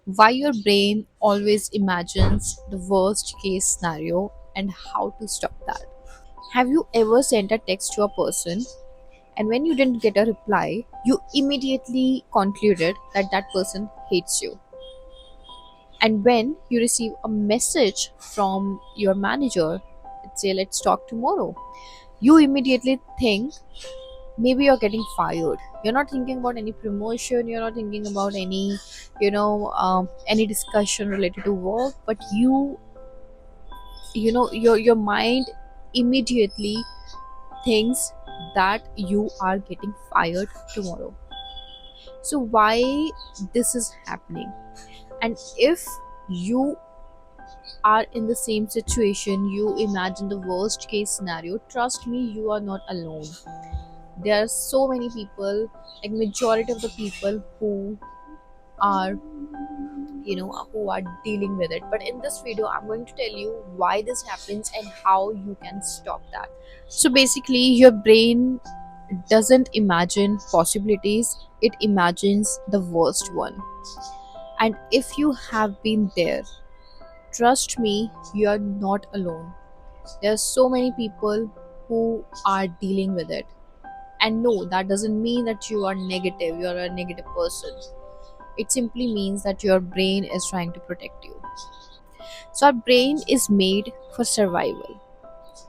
Why your brain always imagines the worst case scenario and how to stop that. Have you ever sent a text to a person and when you didn't get a reply, you immediately concluded that that person hates you? And when you receive a message from your manager, let's say, let's talk tomorrow, you immediately think maybe you're getting fired. You're not thinking about any promotion, you're not thinking about any any discussion related to work, but your mind immediately thinks that you are getting fired tomorrow. So why this is happening? And if you are in the same situation, you imagine the worst case scenario, trust me, you are not alone. There are so many people, like majority of the people are who are dealing with it. But in this video I'm going to tell you why this happens and how you can stop that. So basically your brain doesn't imagine possibilities, it imagines the worst one. And if you have been there, trust me, you are not alone. There are so many people who are dealing with it. And no, that doesn't mean that you are negative, you're a negative person. It simply means that your brain is trying to protect you. So, our brain is made for survival.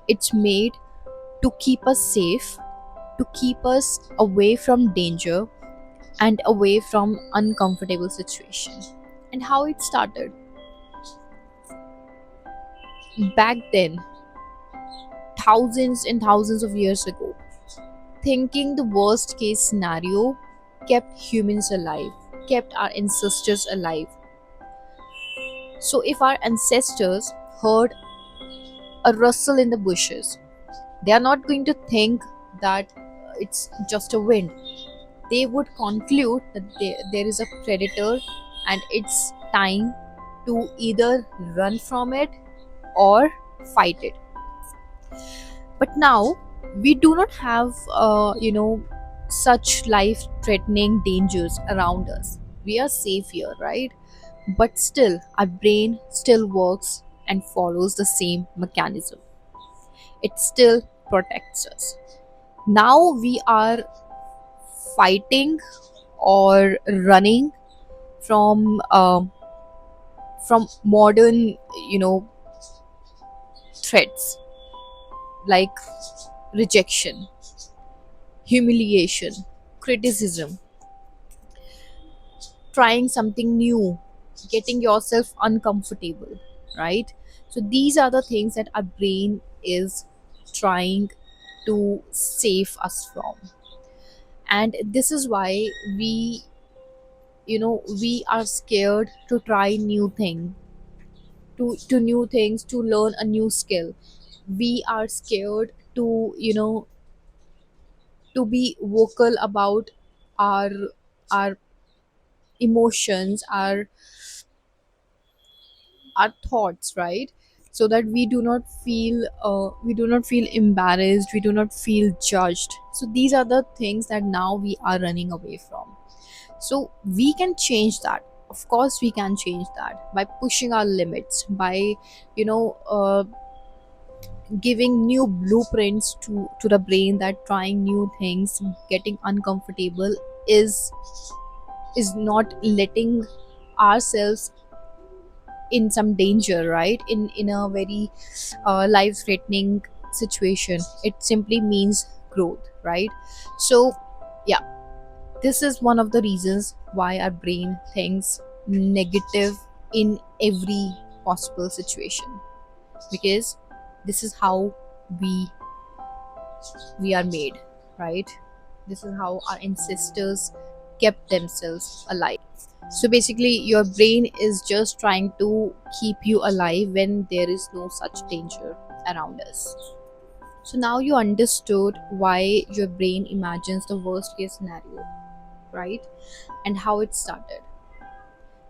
It's made to keep us safe, to keep us away from danger and away from uncomfortable situations. And how it started back then, thousands and thousands of years ago, thinking the worst case scenario kept humans alive, kept our ancestors alive. So, if our ancestors heard a rustle in the bushes, they are not going to think that it's just a wind. They would conclude that there is a predator and it's time to either run from it or fight it. But now we do not have such life threatening dangers around us. We are safe here, right? But still our brain still works and follows the same mechanism. It still protects us. Now we are fighting or running from modern threats like rejection, humiliation, criticism, trying something new, getting yourself uncomfortable, right? So these are the things that our brain is trying to save us from. And this is why we are scared to try new thing, to new things, to learn a new skill. We are scared to to be vocal about our our emotions, our thoughts, right? So that we do not feel embarrassed, we do not feel judged. So these are the things that now we are running away from. So we can change that. Of course we can change that by pushing our limits, by you know uh, giving new blueprints to the brain that trying new things, getting uncomfortable is not letting ourselves in some danger, right? In a very life threatening situation. It simply means growth, right? So yeah, this is one of the reasons why our brain thinks negative in every possible situation, because this is how we we are made, right? This is how our ancestors kept themselves alive. So basically your brain is just trying to keep you alive when there is no such danger around us. So now you understood why your brain imagines the worst case scenario, right? And how it started.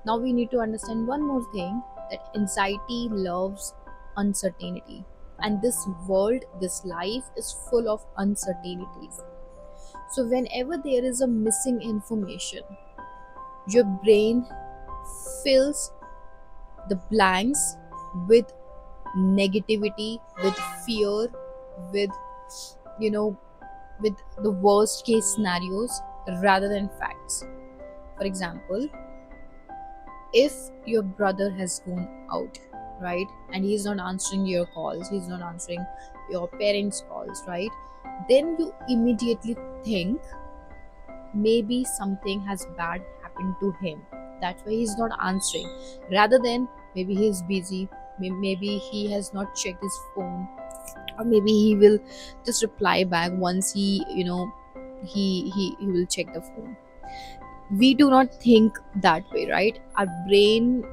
Now we need to understand one more thing, that anxiety loves uncertainty. And this world, this life is full of uncertainties. So whenever there is a missing information, your brain fills the blanks with negativity, with fear, with, you know, with the worst case scenarios rather than facts. For example, if your brother has gone out, right, and he's not answering your calls, he's not answering your parents' calls, right, then you immediately think maybe something has bad happened to him. That's why he's not answering. Rather than maybe he's busy, maybe he has not checked his phone, or maybe he will just reply back once he, he will check the phone. We do not think that way, right? Our brain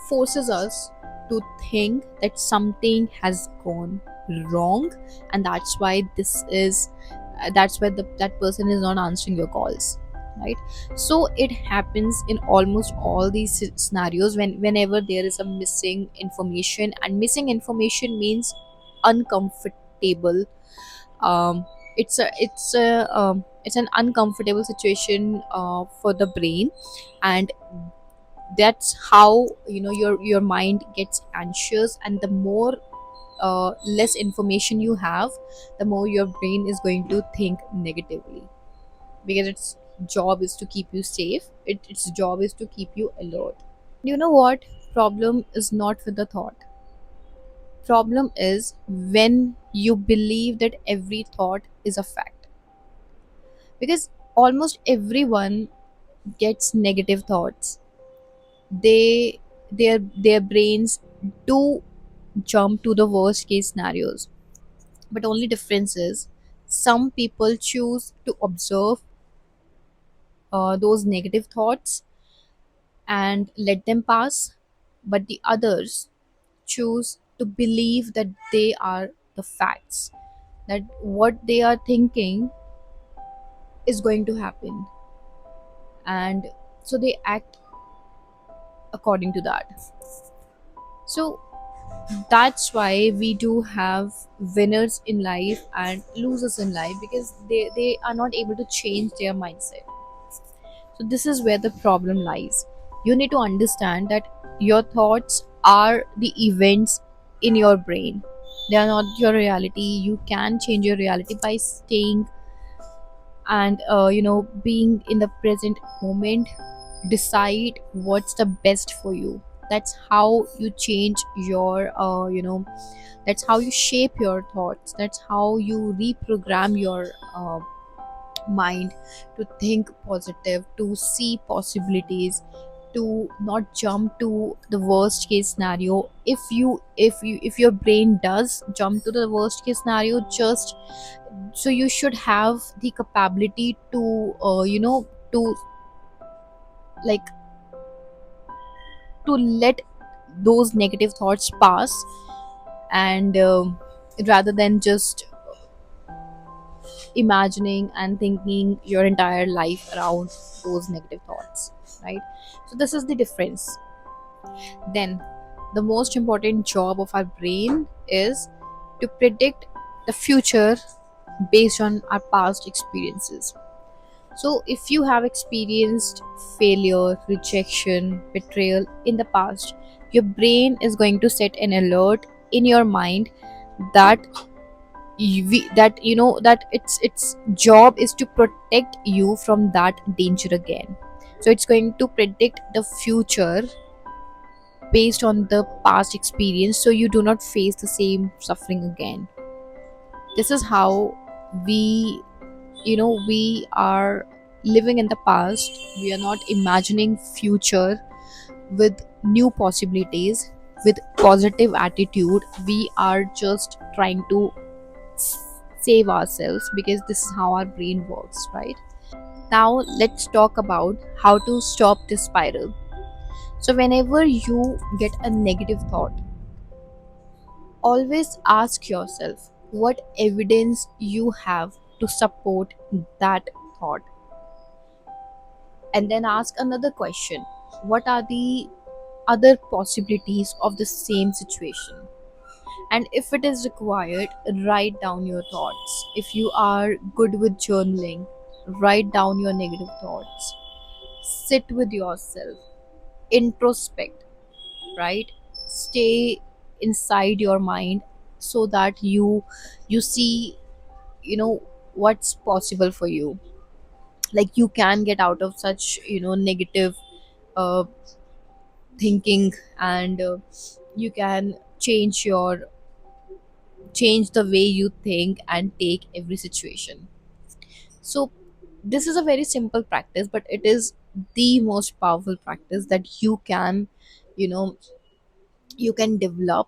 forces us to think that something has gone wrong, and that's why that person is not answering your calls, right? So it happens in almost all these scenarios whenever there is a missing information, and missing information means uncomfortable. um it's an uncomfortable situation for the brain, and that's how, your mind gets anxious, and the more less information you have, the more your brain is going to think negatively, because its job is to keep you safe, its job is to keep you alert. You know what? Problem is not with the thought. Problem is when you believe that every thought is a fact, because almost everyone gets negative thoughts. Their brains do jump to the worst case scenarios, but only difference is some people choose to observe those negative thoughts and let them pass, but the others choose to believe that they are the facts, that what they are thinking is going to happen, and so they act according to that. So that's why we do have winners in life and losers in life, because they are not able to change their mindset. So this is where the problem lies. You need to understand that your thoughts are the events in your brain, they are not your reality. You can change your reality by staying and being in the present moment. Decide what's the best for you. That's how you change your that's how you shape your thoughts, that's how you reprogram your mind to think positive, to see possibilities, to not jump to the worst case scenario. If your brain does jump to the worst case scenario, just so you should have the capability to to like to let those negative thoughts pass, and rather than just imagining and thinking your entire life around those negative thoughts, right? So this is the difference. Then the most important job of our brain is to predict the future based on our past experiences. So if you have experienced failure, rejection, betrayal in the past, your brain is going to set an alert in your mind that that its job is to protect you from that danger again. So it's going to predict the future based on the past experience, so you do not face the same suffering again. This is how we are living in the past. We are not imagining future with new possibilities, with positive attitude. We are just trying to save ourselves, because this is how our brain works, right? Now let's talk about how to stop this spiral. So whenever you get a negative thought, always ask yourself what evidence you have to support that thought, and then ask another question: what are the other possibilities of the same situation? And if it is required, write down your thoughts. If you are good with journaling, write down your negative thoughts. Sit with yourself, introspect, right? Stay inside your mind so that you see, you know, what's possible for you. Like you can get out of such, negative uh, thinking, and you can change the way you think and take every situation. So this is a very simple practice, but it is the most powerful practice that you know you can develop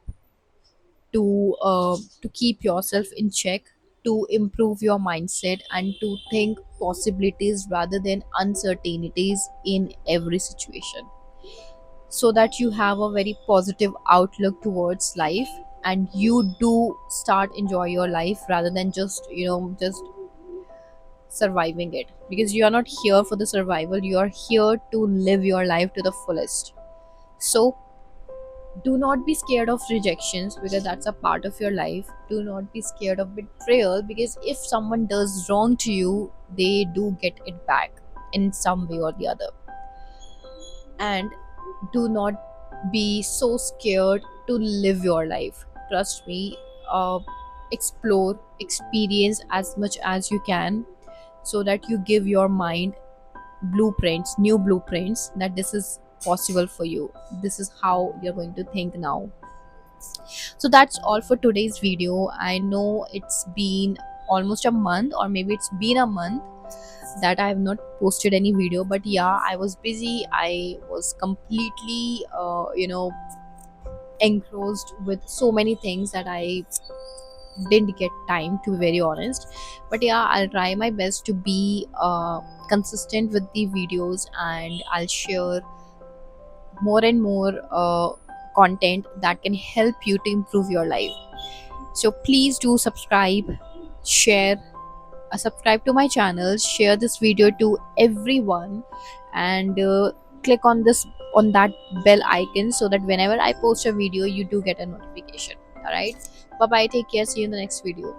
to keep yourself in check, to improve your mindset, and to think possibilities rather than uncertainties in every situation, so that you have a very positive outlook towards life, and you do start enjoy your life rather than just surviving it, because you are not here for the survival, you are here to live your life to the fullest. So do not be scared of rejections, because that's a part of your life. Do not be scared of betrayal, because if someone does wrong to you, they do get it back in some way or the other. And do not be so scared to live your life. Trust me, uh, explore, experience as much as you can, so that you give your mind blueprints, new blueprints, that this is possible for you, this is how you're going to think now. So that's all for today's video. I know it's been almost a month, or maybe it's been a month that I have not posted any video, but yeah, I was busy. I was completely engrossed with so many things that I didn't get time, to be very honest. But yeah, I'll try my best to be consistent with the videos, and I'll share more and more content that can help you to improve your life. So please do subscribe, share, subscribe to my channel, share this video to everyone, and click on that bell icon, so that whenever I post a video, you do get a notification. All right, bye bye, take care, see you in the next video.